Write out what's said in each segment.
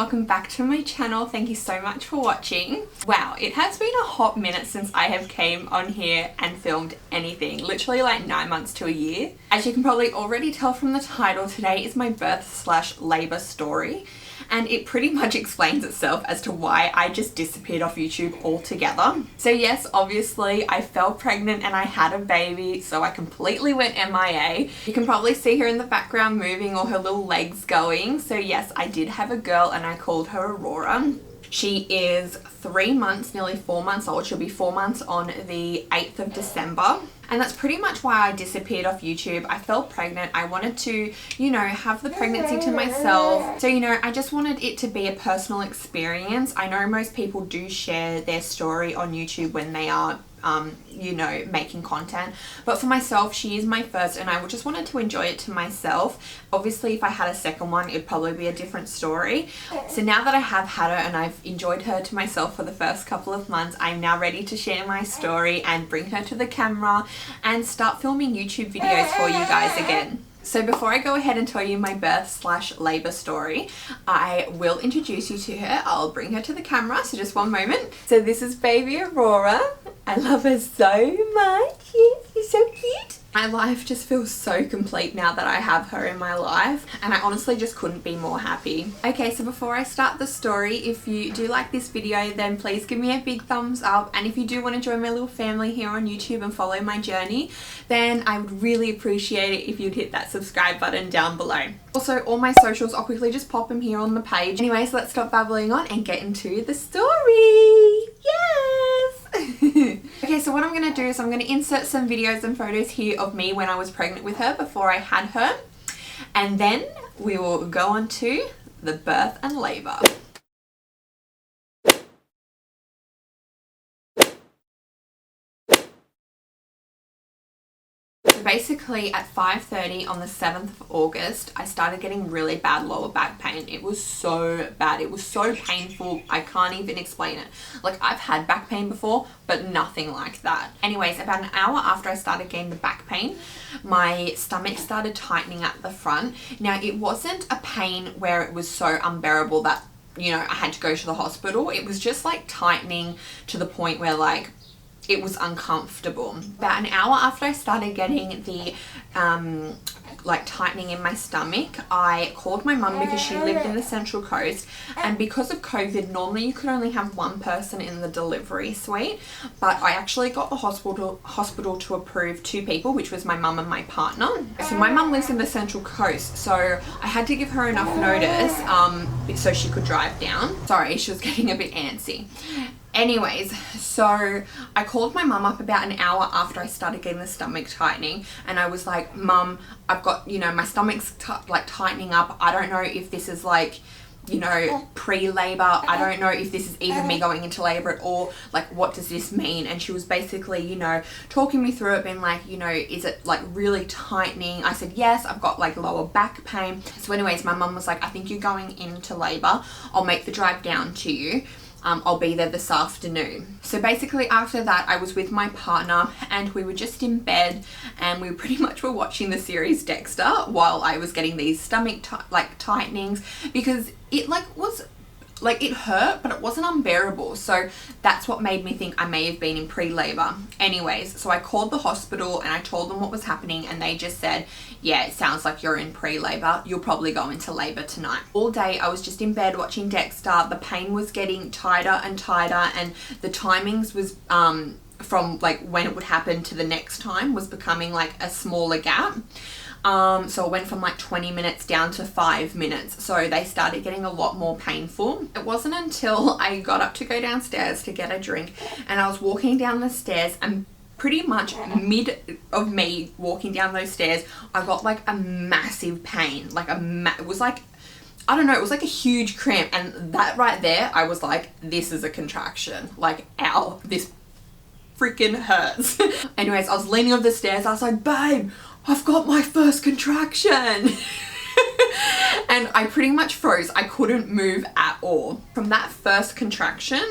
welcome back to my channel. Thank you so much for watching. Wow, it has been a hot minute since I have came on here and filmed anything. Literally like 9 months to a year. As you can probably already tell from the title, today is my birth/labor story. And it pretty much explains itself as to why I just disappeared off YouTube altogether. So yes, obviously I fell pregnant and I had a baby, so I completely went MIA. You can probably see her in the background moving or her little legs going. So yes, I did have a girl and I called her Aurora. She is 3 months, nearly 4 months old. She'll be 4 months on the 8th of December. And that's pretty much why I disappeared off YouTube. I fell pregnant. I wanted to, you know, have the pregnancy to myself. So, you know, I just wanted it to be a personal experience. I know most people do share their story on YouTube when they are you know, making content, but for myself, she is my first and I just wanted to enjoy it to myself. Obviously if I had a second one, it'd probably be a different story. So now that I have had her and I've enjoyed her to myself for the first couple of months, I'm now ready to share my story and bring her to the camera and start filming YouTube videos for you guys again. So before I go ahead and tell you my birth/labor story, I will introduce you to her. I'll bring her to the camera, so just one moment. So this is baby Aurora. I love her so much. She's so cute. My life just feels so complete now that I have her in my life, and I honestly just couldn't be more happy. Okay, so before I start the story, if you do like this video, then please give me a big thumbs up, and if you do want to join my little family here on YouTube and follow my journey, then I would really appreciate it if you'd hit that subscribe button down below. Also, all my socials, I'll quickly just pop them here on the page. Anyways, let's stop babbling on and get into the story. Yes! Okay, so what I'm going to do is I'm going to insert some videos and photos here of me when I was pregnant with her before I had her, and then we will go on to the birth and labor. Basically at 5:30 on the 7th of August, I started getting really bad lower back pain. It was so bad. It was so painful. I can't even explain it. Like, I've had back pain before, but nothing like that. Anyways, about an hour after I started getting the back pain, my stomach started tightening at the front. Now, it wasn't a pain where it was so unbearable that, you know, I had to go to the hospital. It was just like tightening to the point where like it was uncomfortable. About an hour after I started getting the like tightening in my stomach, I called my mum because she lived in the Central Coast, and because of COVID, normally you could only have one person in the delivery suite, but I actually got the hospital to approve 2 people, which was my mum and my partner. So my mum lives in the Central Coast, so I had to give her enough notice so she could drive down. Sorry, she was getting a bit antsy. Anyways, so I called my mum up about an hour after I started getting the stomach tightening, and I was like, Mum, I've got, you know, my stomach's like tightening up. I don't know if this is like, you know, pre-labor. I don't know if this is even me going into labor at all. Like, what does this mean? And she was basically, you know, talking me through it, being like, you know, is it like really tightening? I said, yes, I've got like lower back pain. So anyways, my mum was like, I think you're going into labor. I'll make the drive down to you. I'll be there this afternoon. So basically after that, I was with my partner and we were just in bed, and we pretty much were watching the series Dexter while I was getting these stomach tightenings, because it it hurt, but it wasn't unbearable. So that's what made me think I may have been in pre-labor. Anyways, so I called the hospital and I told them what was happening, and they just said, yeah, it sounds like you're in pre-labor. You'll probably go into labor tonight. All day I was just in bed watching Dexter. The pain was getting tighter and tighter, and the timings was from like when it would happen to the next time was becoming like a smaller gap. So it went from like 20 minutes down to 5 minutes. So they started getting a lot more painful. It wasn't until I got up to go downstairs to get a drink, and I was walking down the stairs, and pretty much mid of me walking down those stairs, I got like a massive pain. Like it was like, I don't know, it was like a huge cramp, and that right there, I was like, this is a contraction. Like, ow, this freaking hurts. Anyways, I was leaning over the stairs. I was like, babe, I've got my first contraction. And I pretty much froze. I couldn't move at all. From that first contraction,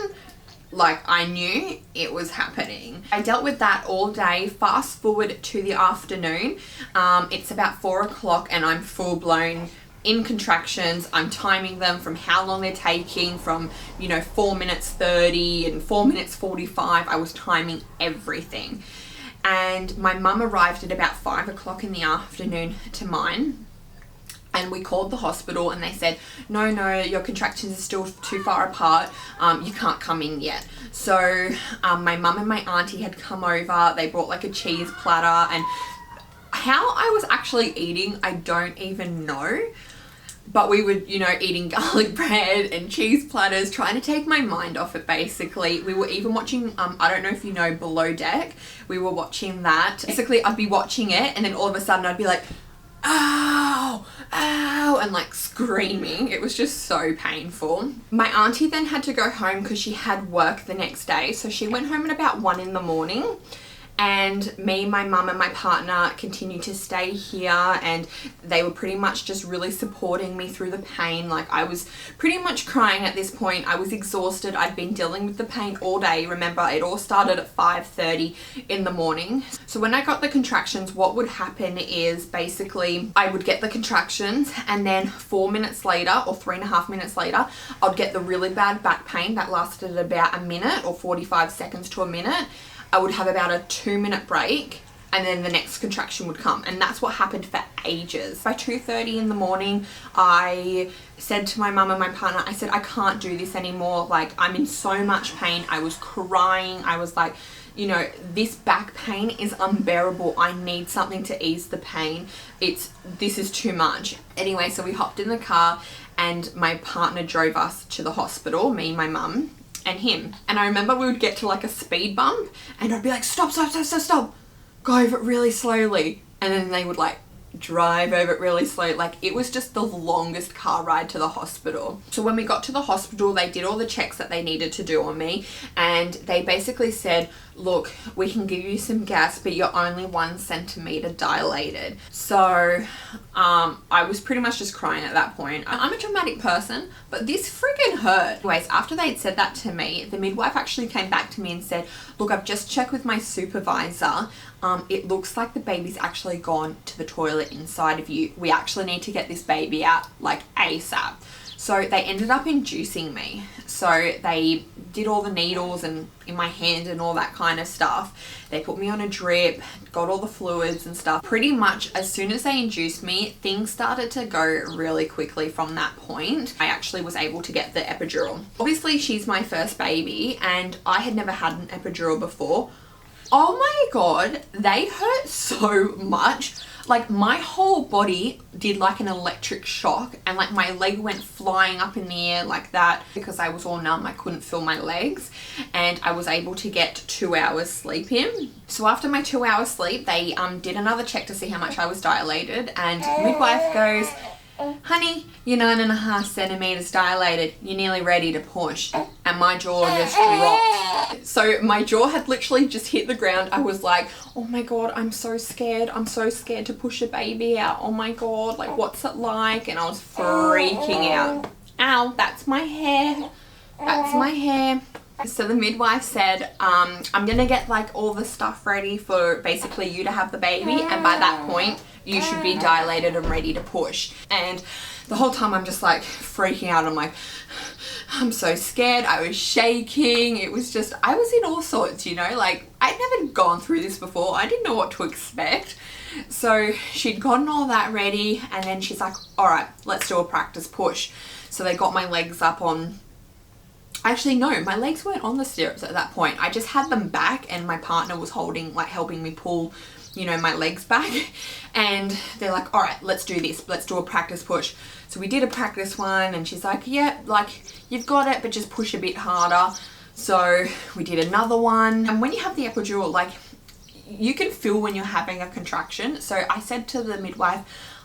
like, I knew it was happening. I dealt with that all day. Fast forward to the afternoon. It's about 4 o'clock and I'm full blown in contractions. I'm timing them from how long they're taking, from, you know, 4 minutes 30 and 4 minutes 45. I was timing everything. And my mum arrived at about 5 o'clock in the afternoon to mine. And we called the hospital and they said, no, your contractions are still too far apart. You can't come in yet. So my mum and my auntie had come over. They brought like a cheese platter, and how I was actually eating, I don't even know. But we were, you know, eating garlic bread and cheese platters, trying to take my mind off it, basically. We were even watching, I don't know if you know Below Deck. We were watching that. Basically, I'd be watching it and then all of a sudden I'd be like, ow, ow, and like screaming. It was just so painful. My auntie then had to go home because she had work the next day. So she went home at about 1 in the morning. And me, my mum and my partner continued to stay here, and they were pretty much just really supporting me through the pain. Like, I was pretty much crying at this point. I was exhausted. I'd been dealing with the pain all day. Remember, it all started at 5:30 in the morning. So when I got the contractions, what would happen is basically I would get the contractions, and then 4 minutes later, or 3.5 minutes later, I'd get the really bad back pain that lasted about a minute or 45 seconds to a minute. I would have about a 2-minute break, and then the next contraction would come. And that's what happened for ages. By 2:30 in the morning, I said to my mum and my partner, I said, I can't do this anymore. Like, I'm in so much pain. I was crying. I was like, you know, this back pain is unbearable. I need something to ease the pain. This is too much. Anyway, so we hopped in the car and my partner drove us to the hospital, me, my mum, and him. And I remember we would get to like a speed bump and I'd be like, stop, go over it really slowly. And then they would like drive over it really slow. Like, it was just the longest car ride to the hospital. So when we got to the hospital, they did all the checks that they needed to do on me, and they basically said, look, we can give you some gas, but you're only 1 centimeter dilated. So I was pretty much just crying at that point. I'm a dramatic person, but this friggin' hurt. Anyways, after they'd said that to me, the midwife actually came back to me and said, look, I've just checked with my supervisor. It looks like the baby's actually gone to the toilet inside of you. We actually need to get this baby out like ASAP. So they ended up inducing me. So they did all the needles and in my hand and all that kind of stuff. They put me on a drip, got all the fluids and stuff. Pretty much as soon as they induced me, things started to go really quickly from that point. I actually was able to get the epidural. Obviously, she's my first baby and I had never had an epidural before. Oh my God, they hurt so much. Like, my whole body did like an electric shock, and like my leg went flying up in the air like that. Because I was all numb, I couldn't feel my legs, and I was able to get 2 hours sleep in. So after my 2 hours sleep, they did another check to see how much I was dilated, and midwife goes, honey, you're 9.5 centimeters dilated. You're nearly ready to push. And my jaw just dropped. So my jaw had literally just hit the ground. I was like, oh my God, I'm so scared. I'm so scared to push a baby out. Oh my God, like, what's it like? And I was freaking out. Ow, that's my hair. That's my hair. So the midwife said, I'm gonna get like all the stuff ready for basically you to have the baby, and by that point you should be dilated and ready to push. And the whole time I'm just like freaking out. I'm like, I'm so scared. I was shaking. It was just, I was in all sorts, you know, like I'd never gone through this before. I didn't know what to expect. So she'd gotten all that ready, and then she's like, all right, let's do a practice push. So they got my legs up on, actually no, my legs weren't on the stirrups at that point. I just had them back, and my partner was holding, like helping me pull, you know, my legs back. And they're like, all right, let's do this. Let's do a practice push. So we did a practice one, and she's like, yeah, like you've got it, but just push a bit harder. So we did another one. And when you have the epidural, like you can feel when you're having a contraction. So I said to the midwife,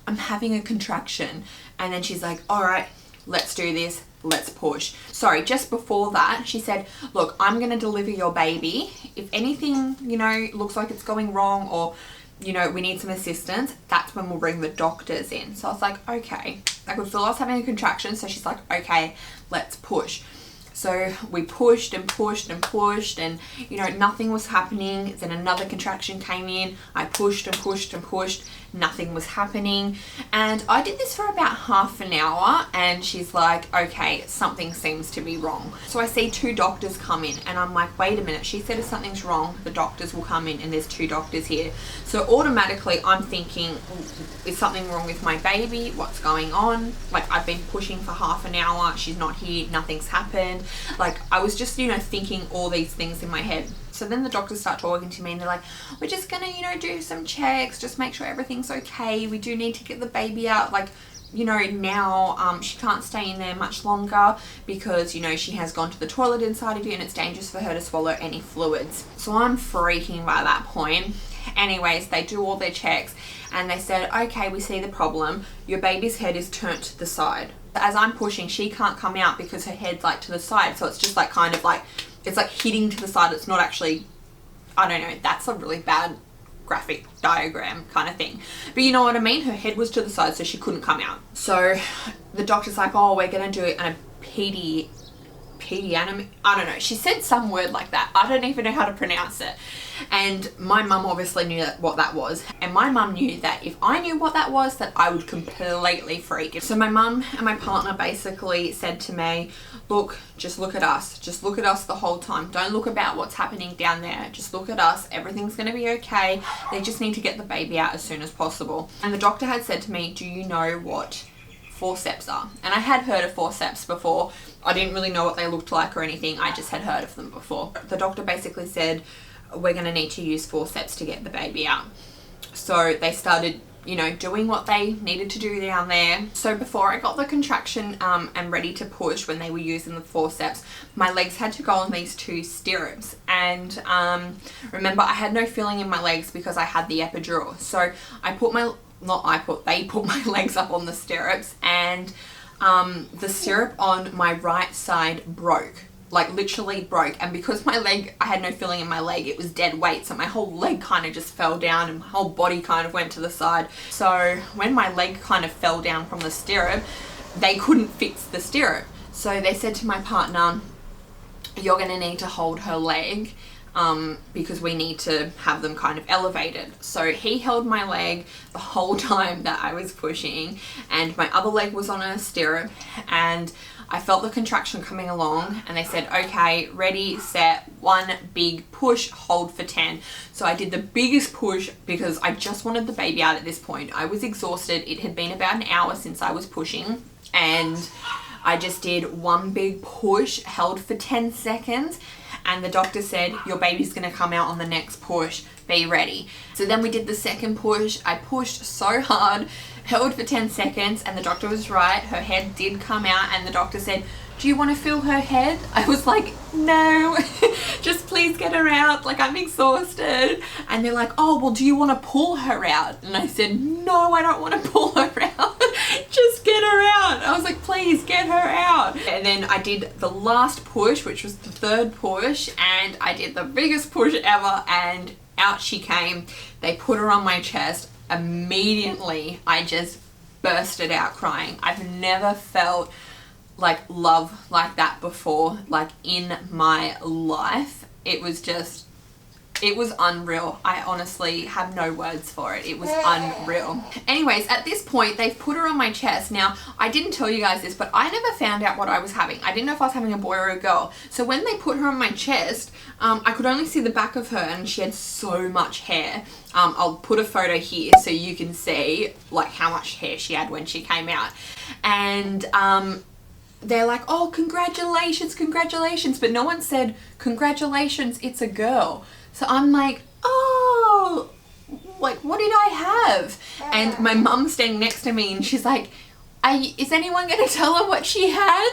I'm having a contraction. And then she's like, all right, let's do this. Let's push. Sorry, just before that, she said, look, I'm going to deliver your baby. If anything, you know, looks like it's going wrong, or, you know, we need some assistance, that's when we'll bring the doctors in. So I was like, okay. I could feel I was having a contraction. So she's like, okay, let's push. So we pushed and pushed and pushed, and you know, nothing was happening. Then another contraction came in. I pushed and pushed and pushed. Nothing was happening. And I did this for about half an hour, and she's like, okay, something seems to be wrong. So I see 2 doctors come in, and I'm like, wait a minute, she said if something's wrong, the doctors will come in, and there's 2 doctors here. So automatically I'm thinking, is something wrong with my baby? What's going on? Like, I've been pushing for half an hour, she's not here, nothing's happened. Like, I was just, you know, thinking all these things in my head. So then the doctors start talking to me, and they're like, we're just gonna, you know, do some checks, just make sure everything's okay. We do need to get the baby out, like, you know, now she can't stay in there much longer because, you know, she has gone to the toilet inside of you, and it's dangerous for her to swallow any fluids. So I'm freaking by that point. Anyways, they do all their checks, and they said, okay, we see the problem. Your baby's head is turned to the side. As I'm pushing, she can't come out because her head's like to the side. So it's just like kind of like, it's like hitting to the side. It's not actually, I don't know, that's a really bad graphic diagram kind of thing. But you know what I mean? Her head was to the side, so she couldn't come out. So the doctor's like, oh, we're going to do it in a pedianum, I don't know. She said some word like that. I don't even know how to pronounce it. And my mum obviously knew what that was. And my mum knew that if I knew what that was, that I would completely freak. So my mum and my partner basically said to me, look, just look at us. Just look at us the whole time. Don't look about what's happening down there. Just look at us. Everything's going to be okay. They just need to get the baby out as soon as possible. And the doctor had said to me, do you know what forceps are? And I had heard of forceps before. I didn't really know what they looked like or anything. I just had heard of them before. The doctor basically said, we're going to need to use forceps to get the baby out. So they started, you know, doing what they needed to do down there. So before I got the contraction and ready to push when they were using the forceps, my legs had to go on these 2 stirrups. And remember, I had no feeling in my legs because I had the epidural. So I put my, they put my legs up on the stirrups, and the stirrup on my right side broke. Like literally broke. And because my leg, I had no feeling in my leg, it was dead weight, so my whole leg kind of just fell down and my whole body kind of went to the side. So when my leg kind of fell down from the stirrup, they couldn't fix the stirrup. So they said to my partner, you're going to need to hold her leg because we need to have them kind of elevated. So he held my leg the whole time that I was pushing, and my other leg was on a stirrup, and I felt the contraction coming along, and they said, okay, ready, set, 1 big push, hold for 10. So I did the biggest push because I just wanted the baby out at this point. I was exhausted. It had been about an hour since I was pushing, and I just did 1 big push, held for 10 seconds, and the doctor said, your baby's going to come out on the next push, be ready. So then we did the second push. I pushed so hard, held for 10 seconds, and the doctor was right. Her head did come out, and the doctor said, do you want to feel her head? I was like, no, just please get her out. Like, I'm exhausted. And they're like, oh, well, do you want to pull her out? And I said, no, I don't want to pull her out. Just get her out. I was like, please get her out. And then I did the last push, which was the 3rd push, and I did the biggest push ever, and out she came. They put her on my chest. Immediately, I just bursted out crying. I've never felt like love like that before, like in my life. It was just, it was unreal. I honestly have no words for it. It was unreal. Anyways, at this point, they've put her on my chest. Now, I didn't tell you guys this, but I never found out what I was having. I didn't know if I was having a boy or a girl. So when they put her on my chest, I could only see the back of her, and she had so much hair. I'll put a photo here so you can see like how much hair she had when she came out. And they're like, oh, congratulations, congratulations. But no one said, congratulations, it's a girl. So I'm like, oh, like, what did I have? And my mum's standing next to me, and she's like, is anyone going to tell her what she had?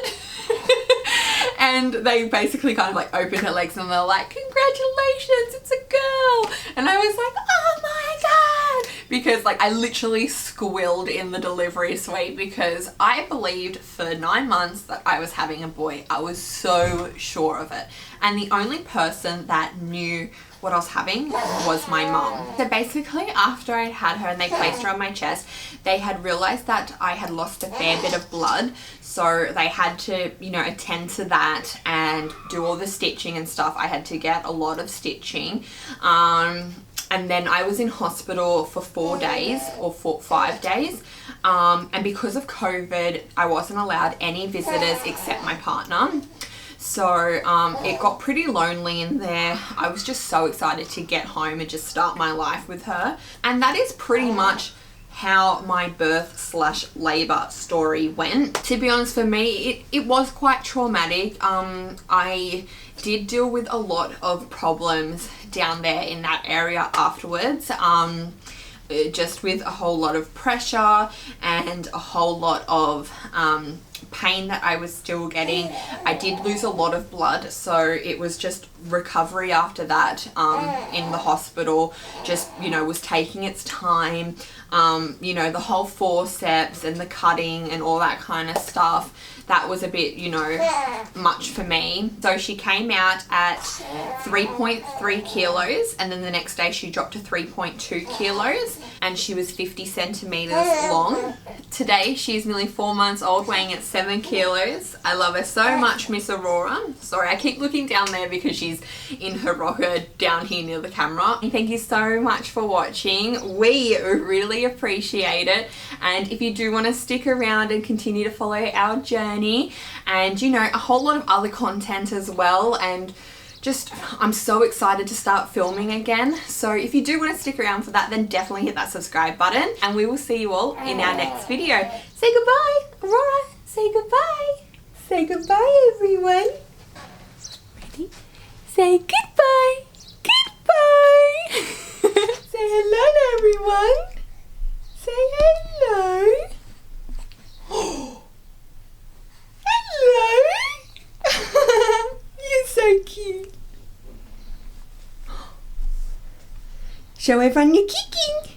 And they basically kind of like opened her legs, and they're like, congratulations, it's a girl. And I was like, oh my God. Because like I literally squealed in the delivery suite because I believed for 9 months that I was having a boy. I was so sure of it. And the only person that knew what I was having was my mum. So basically after I had her and they placed her on my chest, they had realized that I had lost a fair bit of blood. So they had to, you know, attend to that and do all the stitching and stuff. I had to get a lot of stitching. And then I was in hospital for 4 days or 5 days. And because of COVID, I wasn't allowed any visitors except my partner. So it got pretty lonely in there. I was just so excited to get home and just start my life with her. And that is pretty much how my birth / labor story went. To be honest, for me, it was quite traumatic. I did deal with a lot of problems down there in that area afterwards. Just with a whole lot of pressure and a whole lot of pain that I was still getting. I did lose a lot of blood, so it was just recovery after that in the hospital. Just, you know, was taking its time. You know, the whole forceps and the cutting and all that kind of stuff, that was a bit, you know, much for me. So she came out at 3.3 kilos and then the next day she dropped to 3.2 kilos and she was 50 centimeters long. Today she's nearly 4 months old, weighing at 7 kilos. I love her so much, Miss Aurora. Sorry, I keep looking down there because she's in her rocker down here near the camera. Thank you so much for watching. We really appreciate it. And if you do want to stick around and continue to follow our journey and, you know, a whole lot of other content as well, and just I'm so excited to start filming again. So if you do want to stick around for that, then definitely hit that subscribe button and we will see you all in our next video. Say goodbye, Aurora. Say goodbye. Say goodbye, everyone. Ready? Say goodbye. Goodbye. Say hello, everyone. Say hello. Hello. You're so cute. Show everyone you're kicking.